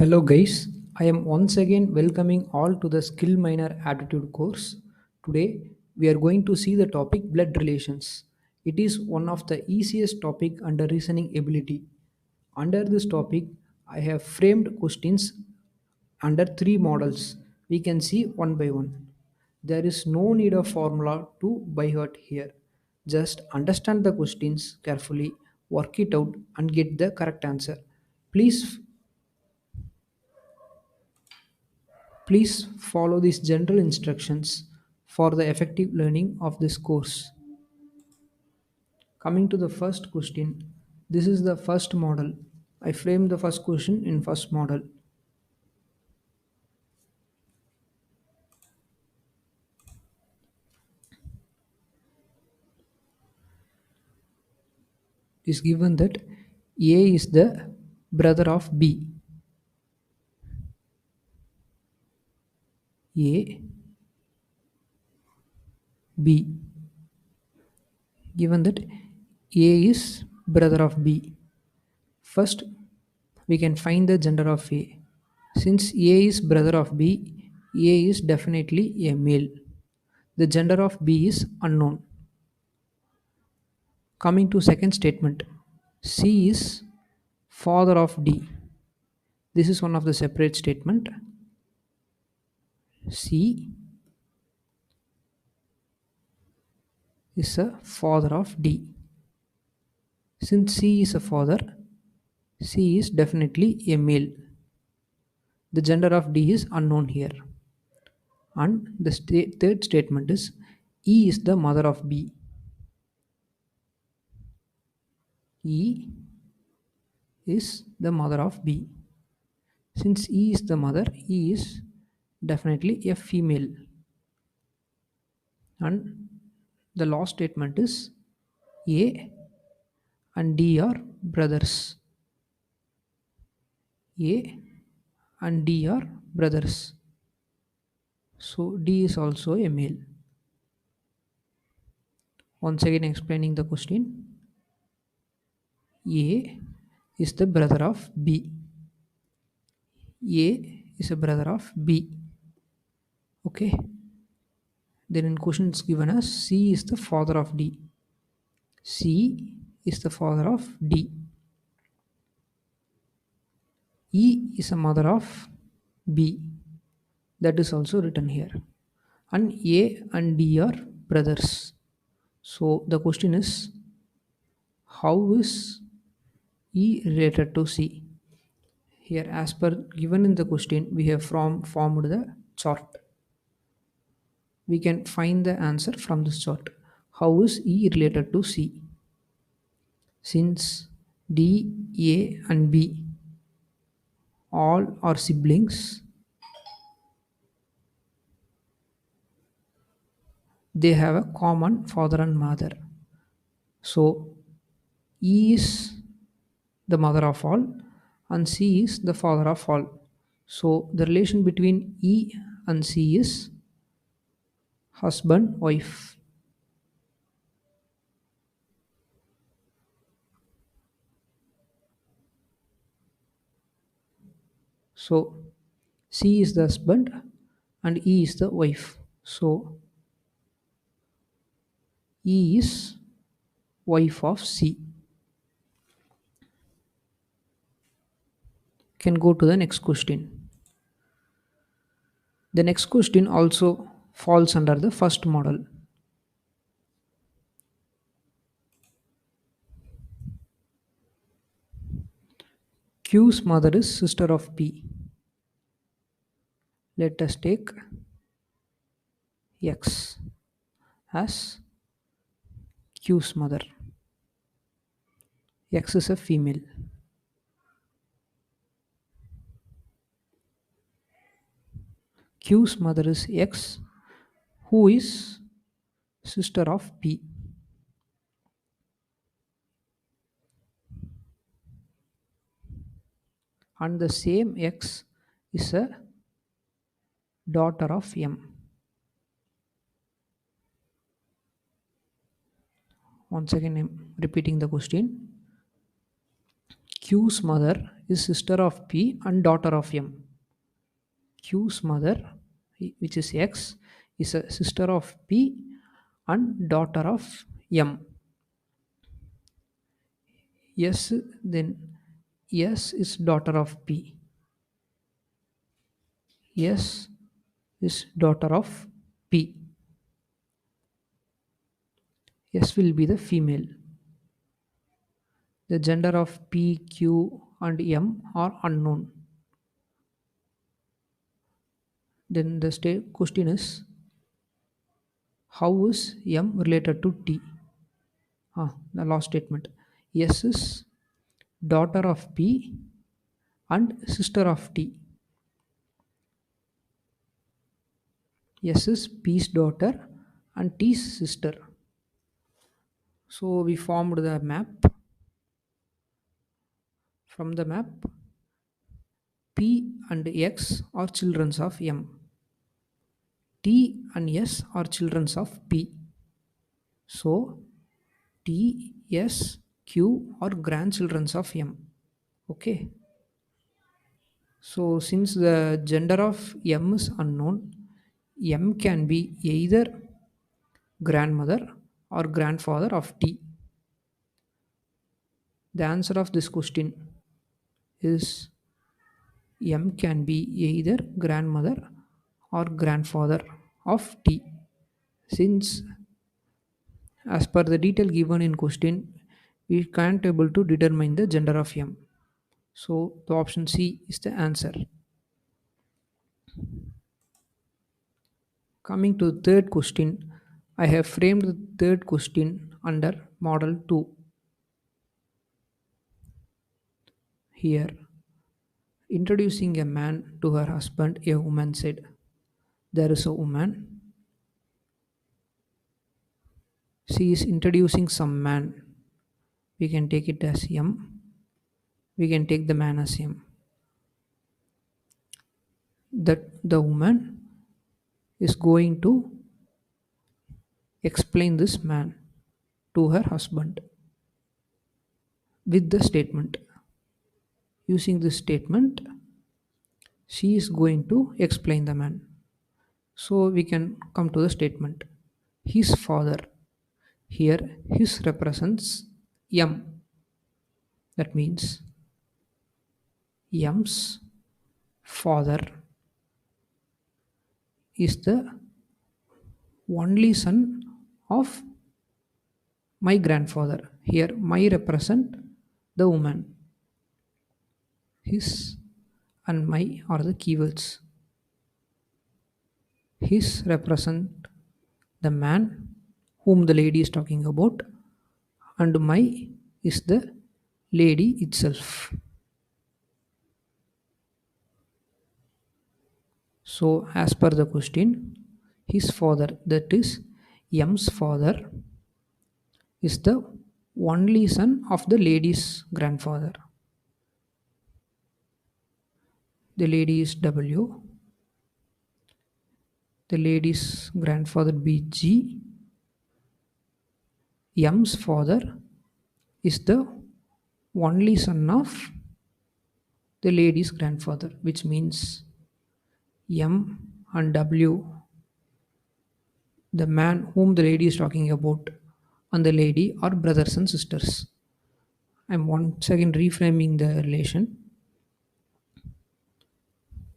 Hello guys, I am once again welcoming all to the SkillMiner Attitude course. Today we are going to see the topic blood relations. It is one of the easiest topic under reasoning ability. Under this topic, I have framed questions under three models. We can see one by one. There is no need of formula to by heart here. Just understand the questions carefully, work it out and get the correct answer. Please Please follow these general instructions for the effective learning of this course. Coming to the first question, this is the first model. I framed the first question in first model. It is given that A is the brother of B. A, B. Given that A is brother of B. First, we can find the gender of A. Since A is brother of B, A is definitely a male. The gender of B is unknown. Coming to second statement, C is father of D. This is one of the separate statement. C is a father of D. Since C is a father, C is definitely a male. The gender of D is unknown here. And the third statement is E is the mother of B. E is the mother of B. Since E is the mother, E is definitely a female. And the last statement is A and D are brothers. A and D are brothers. So D is also a male. Once again explaining the question. A is the brother of B. A is a brother of B. Okay. Then in question it's given as C is the father of D. C is the father of D. E is a mother of B. That is also written here. And A and D are brothers. So the question is, how is E related to C? Here, as per given in the question, we have formed the chart. We can find the answer from this chart. How is E related to C? Since D, A, and B all are siblings, they have a common father and mother. So E is the mother of all and C is the father of all. So the relation between E and C is husband wife. So C is the husband and E is the wife. So E is wife of C. Can go to the next question. The next question also falls under the first model. Q's mother is sister of P. Let us take X as Q's mother. X is a female. Q's mother is X, who is sister of P. And the same X is a daughter of M. Once again, I'm repeating the question. Q's mother is sister of P and daughter of M. Q's mother, which is X, is a sister of P and daughter of M. S, then S is daughter of P. S is daughter of P. S will be the female. The gender of P, Q, and M are unknown. Then the question is, how is M related to T? The last statement. S is daughter of P and sister of T. S is P's daughter and T's sister. So we formed the map. From the map, P and X are children of M. T and S are children of P. So T, S, Q are grandchildren of M. Okay. So since the gender of M is unknown, M can be either grandmother or grandfather of T. The answer of this question is M can be either grandmother or grandfather of T. Since as per the detail given in question, we can't able to determine the gender of M. So the option C is the answer. Coming to the third question, I have framed the third question under model 2. Here, introducing a man to her husband, a woman said, "There is a woman. She is introducing some man." We can take it as M. We can take the man as M. That the woman is going to explain this man to her husband with the statement. Using this statement, she is going to explain the man. So we can come to the statement. His father. Here, his represents M. That means M's father is the only son of my grandfather. Here, my represent the woman. His and my are the keywords. His represent the man whom the lady is talking about, and my is the lady itself. So, as per the question, his father, that is M's father, is the only son of the lady's grandfather. The lady is W. The lady's grandfather be G. M's father is the only son of the lady's grandfather, which means M and W, the man whom the lady is talking about, and the lady are brothers and sisters. I'm once again reframing the relation.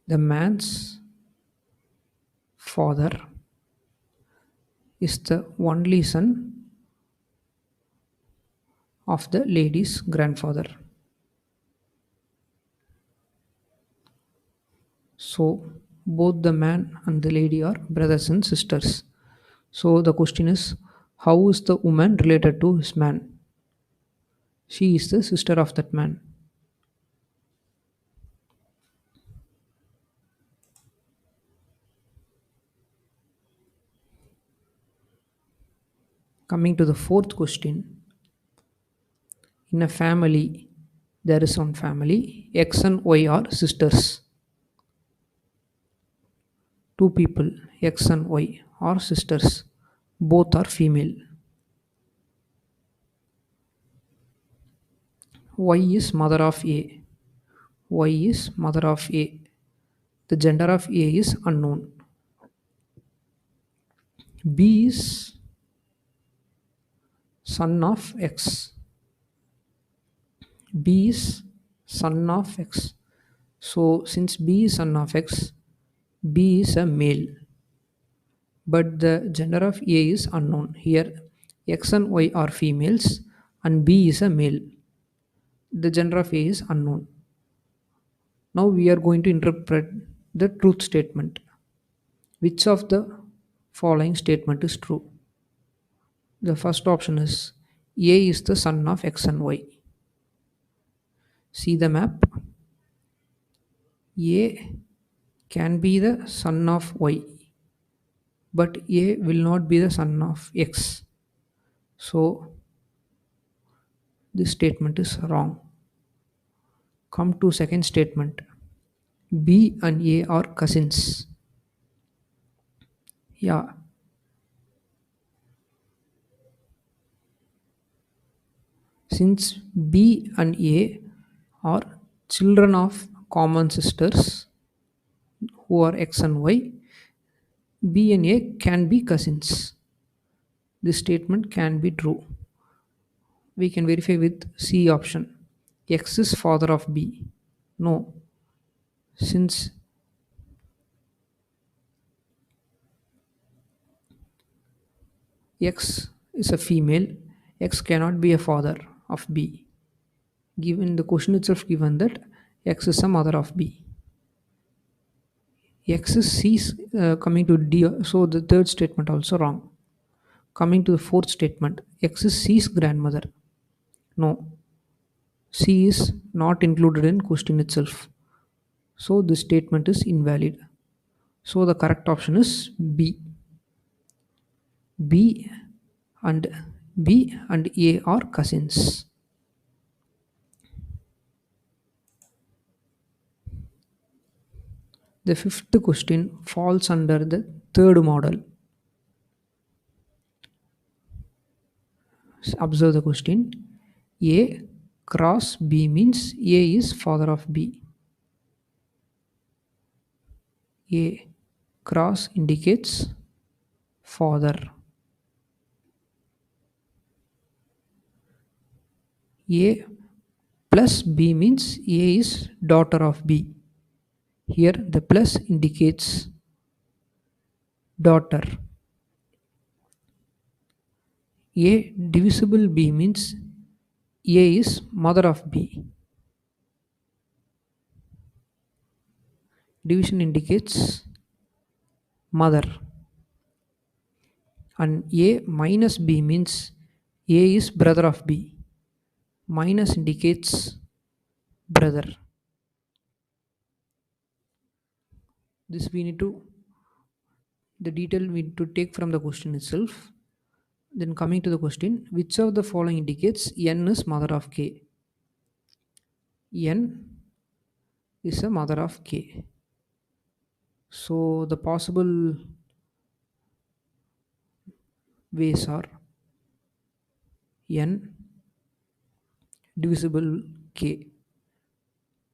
The man's father is the only son of the lady's grandfather. So both the man and the lady are brothers and sisters. So the question is, how is the woman related to his man? She is the sister of that man. Coming to the fourth question. In a family, there is one family, X and Y are sisters. Two people, X and Y, are sisters. Both are female. Y is mother of A. Y is mother of A. The gender of A is unknown. B is son of X. B is son of X. So since B is son of X, B is a male, but the gender of A is unknown. Here, X and Y are females, and B is a male. The gender of A is unknown. Now we are going to interpret the truth statement. Which of the following statement is true? The first option is A is the son of X and Y. See the map. A can be the son of Y, but A will not be the son of X. So this statement is wrong. Come to second statement. B and A are cousins. Yeah, since B and A are children of common sisters who are X and Y, B and A can be cousins. This statement can be true. We can verify with C option. X is father of B. No, since X is a female, X cannot be a father of B. Given the question itself given that X is a mother of B. X is C's coming to D, so the third statement also wrong. Coming to the fourth statement, X is C's grandmother. No, C is not included in question itself. So this statement is invalid. So the correct option is B. B and B and A are cousins. The fifth question falls under the third model. Observe the question. A cross B means A is father of B. A cross indicates father. A plus B means A is daughter of B. Here the plus indicates daughter. A divisible B means A is mother of B. Division indicates mother. And A minus B means A is brother of B. Minus indicates brother. This we need to, the detail we need to take from the question itself. Then coming to the question, which of the following indicates N is mother of K? N is a mother of K. So the possible ways are N divisible K.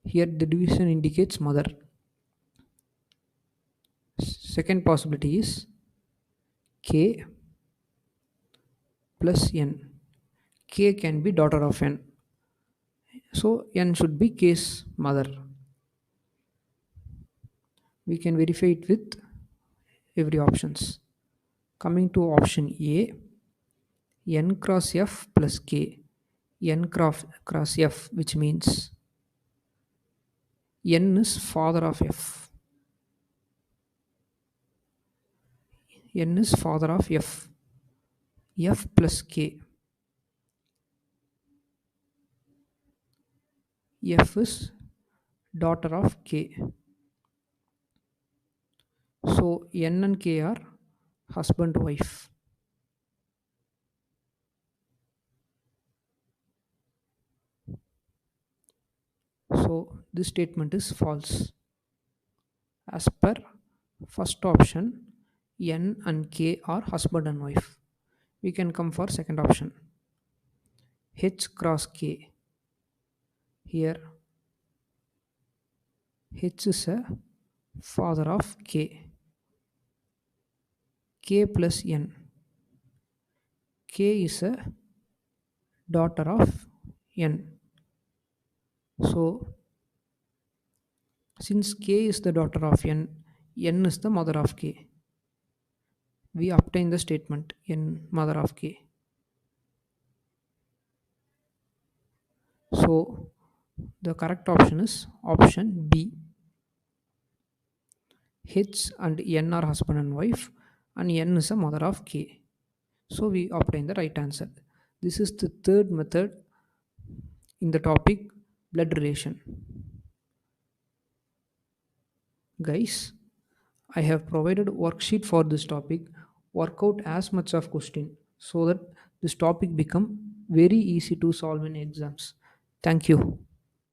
Here the division indicates mother. Second possibility is K plus N. K can be daughter of N. So N should be K's mother. We can verify it with every options. Coming to option A, N cross F plus K. N cross F, which means N is father of F. N is father of F. F plus K. F is daughter of K. So N and K are husband wife. So this statement is false. As per first option, N and K are husband and wife. We can come for second option. H cross K. Here H is a father of K. K plus N. K is a daughter of N. So since K is the daughter of N, N is the mother of K. We obtain the statement N mother of K. So the correct option is option B. H and N are husband and wife, and N is a mother of K. So we obtain the right answer. This is the third method in the topic blood relation. Guys, I have provided worksheet for this topic. Work out as much of question so that this topic become very easy to solve in exams. Thank you.